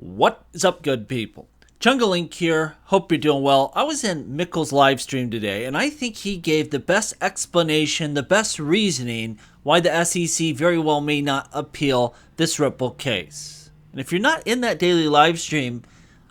What is up, good people? Jungle Link here. Hope you're doing well. I was in Mikkel's live stream today, and I think he gave the best explanation, the best reasoning why the SEC very well may not appeal this Ripple case. And if you're not in that daily live stream,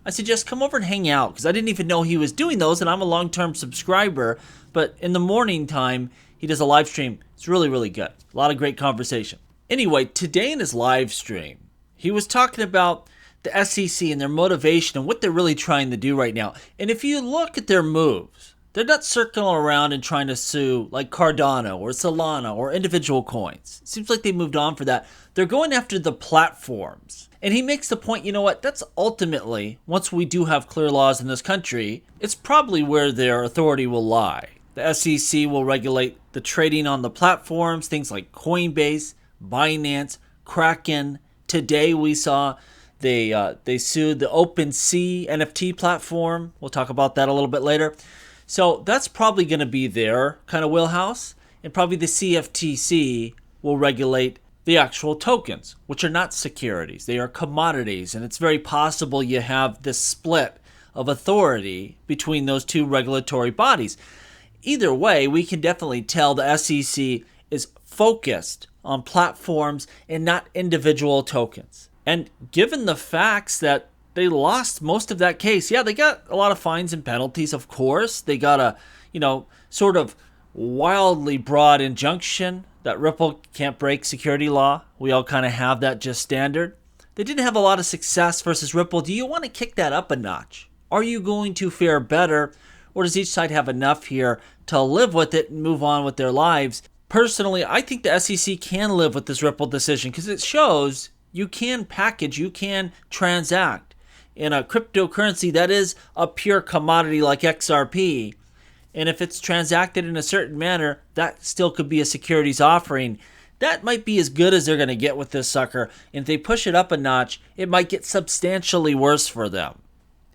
I suggest come over and hang out, because I didn't even know he was doing those, and I'm a long-term subscriber. But in the morning time, he does a live stream. It's really, really good. A lot of great conversation. Anyway, today in his live stream, he was talking about the SEC and their motivation and what they're really trying to do right now. And if you look at their moves, they're not circling around and trying to sue like Cardano or Solana or individual coins. It seems like they moved on for that. They're going after the platforms. And he makes the point, you know what, that's ultimately, once we do have clear laws in this country, it's probably where their authority will lie. The SEC will regulate the trading on the platforms, things like Coinbase, Binance, Kraken. Today we saw they sued the OpenSea NFT platform. We'll talk about that a little bit later. So that's probably going to be their kind of wheelhouse. And probably the CFTC will regulate the actual tokens, which are not securities. They are commodities. And it's very possible you have this split of authority between those two regulatory bodies. Either way, we can definitely tell the SEC is focused on platforms and not individual tokens. And given the facts that they lost most of that case, yeah, they got a lot of fines and penalties, of course. They got a, sort of wildly broad injunction that Ripple can't break security law. We all kind of have that just standard. They didn't have a lot of success versus Ripple. Do you want to kick that up a notch? Are you going to fare better? Or does each side have enough here to live with it and move on with their lives? Personally, I think the SEC can live with this Ripple decision because it shows you can package, you can transact in a cryptocurrency that is a pure commodity like XRP. And if it's transacted in a certain manner, that still could be a securities offering. That might be as good as they're going to get with this sucker. And if they push it up a notch, it might get substantially worse for them.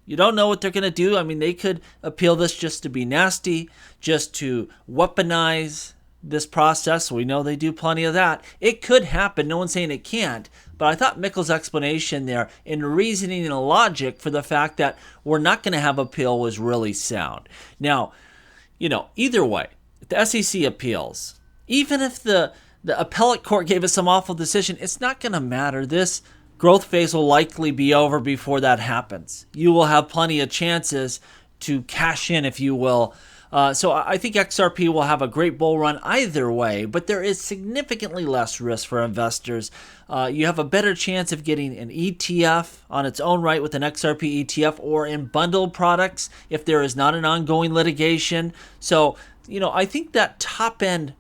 You don't know what they're going to do. I mean, they could appeal this just to be nasty, just to weaponize this process. We know they do plenty of that. It could happen. No one's saying it can't. But I thought Mikkel's explanation there in reasoning and logic for the fact that we're not going to have appeal was really sound. Now, either way, if the SEC appeals, even if the appellate court gave us some awful decision, it's not going to matter. This growth phase will likely be over before that happens. You will have plenty of chances to cash in, if you will. So I think XRP will have a great bull run either way, but there is significantly less risk for investors. You have a better chance of getting an ETF on its own right with an XRP ETF or in bundled products if there is not an ongoing litigation. So, I think that top end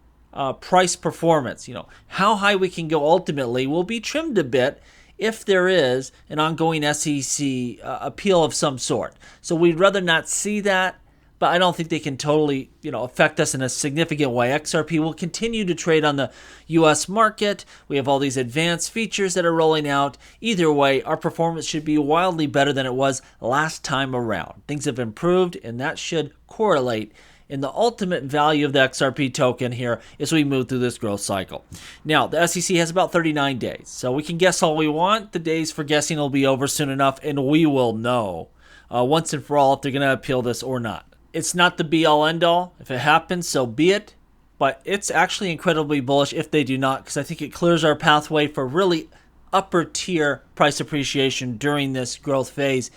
price performance, how high we can go ultimately will be trimmed a bit if there is an ongoing SEC appeal of some sort. So we'd rather not see that. But I don't think they can totally, affect us in a significant way. XRP will continue to trade on the U.S. market. We have all these advanced features that are rolling out. Either way, our performance should be wildly better than it was last time around. Things have improved, and that should correlate in the ultimate value of the XRP token here as we move through this growth cycle. Now, the SEC has about 39 days, so we can guess all we want. The days for guessing will be over soon enough, and we will know once and for all if they're going to appeal this or not. It's not the be-all, end-all. If it happens, so be it. But it's actually incredibly bullish if they do not, because I think it clears our pathway for really upper-tier price appreciation during this growth phase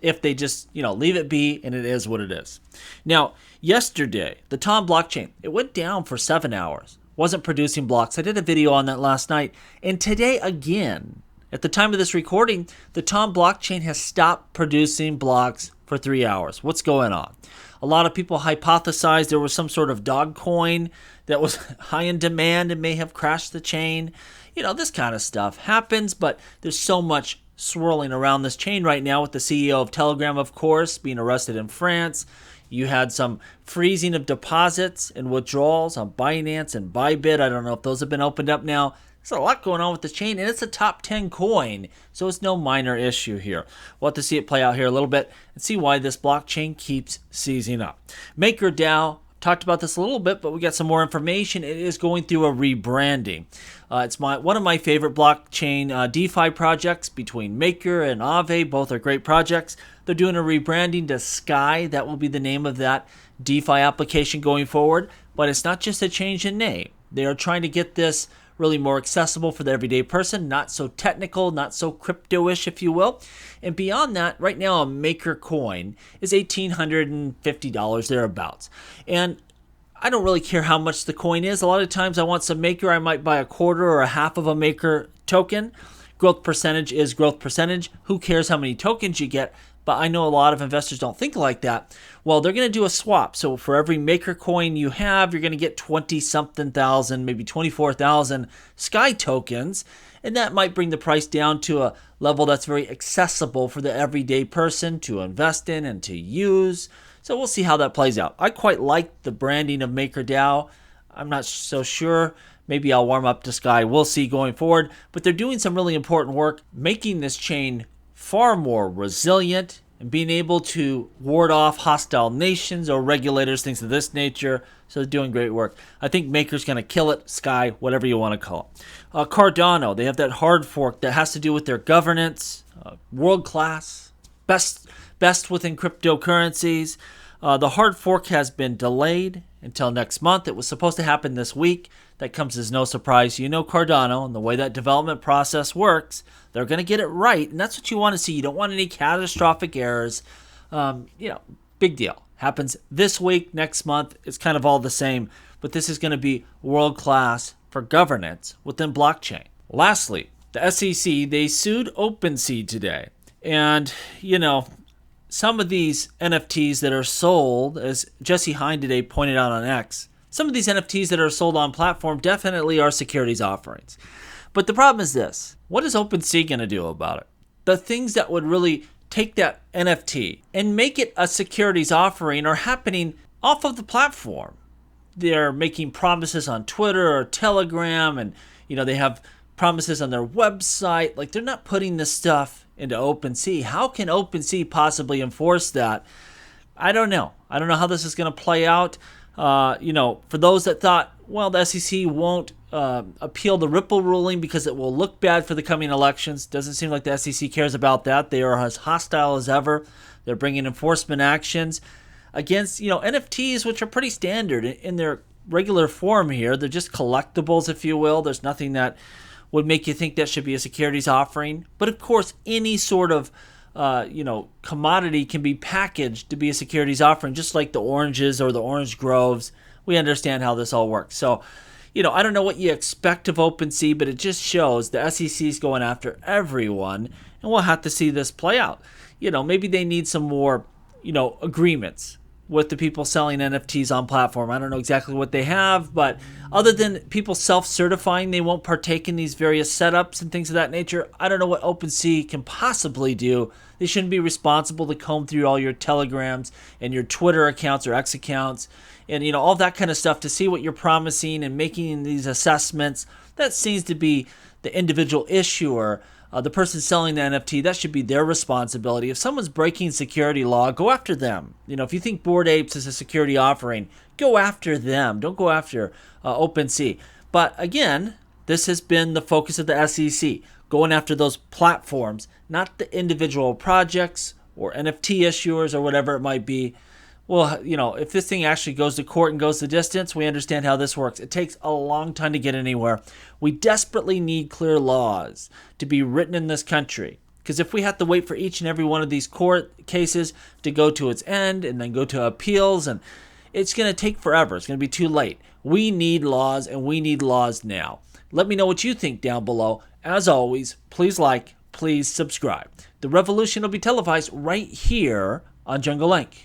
if they just, leave it be, and it is what it is. Now, yesterday, the Tom blockchain, it went down for 7 hours. Wasn't producing blocks. I did a video on that last night. And today, again, at the time of this recording, the Tom blockchain has stopped producing blocks for 3 hours. What's going on? A lot of people hypothesized there was some sort of dog coin that was high in demand and may have crashed the chain. This kind of stuff happens, but there's so much swirling around this chain right now with the CEO of Telegram, of course, being arrested in France. You had some freezing of deposits and withdrawals on Binance and Bybit. I don't know if those have been opened up now. There's a lot going on with this chain, and it's a top 10 coin, so it's no minor issue here. We'll have to see it play out here a little bit and see why this blockchain keeps seizing up. MakerDAO, talked about this a little bit, but we got some more information. It is going through a rebranding. It's one of my favorite blockchain DeFi projects between Maker and Aave. Both are great projects. They're doing a rebranding to Sky. That will be the name of that DeFi application going forward. But it's not just a change in name. They are trying to get this really more accessible for the everyday person, not so technical, not so crypto-ish, if you will. And beyond that, right now a Maker coin is $1,850 thereabouts. And I don't really care how much the coin is. A lot of times I want some Maker, I might buy a quarter or a half of a Maker token. Growth percentage is growth percentage. Who cares how many tokens you get? But I know a lot of investors don't think like that. Well, they're going to do a swap. So for every Maker coin you have, you're going to get 20-something thousand, maybe 24,000 Sky tokens. And that might bring the price down to a level that's very accessible for the everyday person to invest in and to use. So we'll see how that plays out. I quite like the branding of MakerDAO. I'm not so sure. Maybe I'll warm up to Sky. We'll see going forward. But they're doing some really important work, making this chain far more resilient and being able to ward off hostile nations or regulators, things of this nature. So they're doing great work. I think Maker's going to kill it, Sky, whatever you want to call it. Cardano, they have that hard fork that has to do with their governance, world class, best within cryptocurrencies. The hard fork has been delayed until next month. It was supposed to happen this week. That comes as no surprise. You know Cardano and the way that development process works. They're going to get it right, and that's what you want to see. You don't want any catastrophic errors. Big deal. Happens this week, next month. It's kind of all the same, but this is going to be world-class for governance within blockchain. Lastly, the SEC, they sued OpenSea today. And, some of these NFTs that are sold, as Jesse Hine today pointed out on X, some of these NFTs that are sold on platform definitely are securities offerings. But the problem is this. What is OpenSea going to do about it? The things that would really take that NFT and make it a securities offering are happening off of the platform. They're making promises on Twitter or Telegram, and they have promises on their website. Like, they're not putting this stuff into OpenSea. How can OpenSea possibly enforce that? I don't know. I don't know how this is going to play out. For those that thought, well, the SEC won't appeal the Ripple ruling because it will look bad for the coming elections. Doesn't seem like the SEC cares about that. They are as hostile as ever. They're bringing enforcement actions against, NFTs, which are pretty standard in their regular form here. They're just collectibles, if you will. There's nothing that would make you think that should be a securities offering. But of course, any sort of commodity can be packaged to be a securities offering, just like the oranges or the orange groves. We understand how this all works. So, I don't know what you expect of OpenSea, but it just shows the SEC is going after everyone, and we'll have to see this play out. Maybe they need some more, agreements with the people selling NFTs on platform. I don't know exactly what they have, but other than people self-certifying they won't partake in these various setups and things of that nature, I don't know what OpenSea can possibly do. They shouldn't be responsible to comb through all your Telegrams and your Twitter accounts or X accounts and, all that kind of stuff to see what you're promising and making these assessments. That seems to be the individual issuer. The person selling the NFT, that should be their responsibility. If someone's breaking security law, go after them. If you think Bored Apes is a security offering, go after them. Don't go after OpenSea. But again, this has been the focus of the SEC, going after those platforms, not the individual projects or NFT issuers or whatever it might be. Well, if this thing actually goes to court and goes the distance, we understand how this works. It takes a long time to get anywhere. We desperately need clear laws to be written in this country. Because if we have to wait for each and every one of these court cases to go to its end and then go to appeals, and it's going to take forever. It's going to be too late. We need laws, and we need laws now. Let me know what you think down below. As always, please like, please subscribe. The revolution will be televised right here on Jungle Link.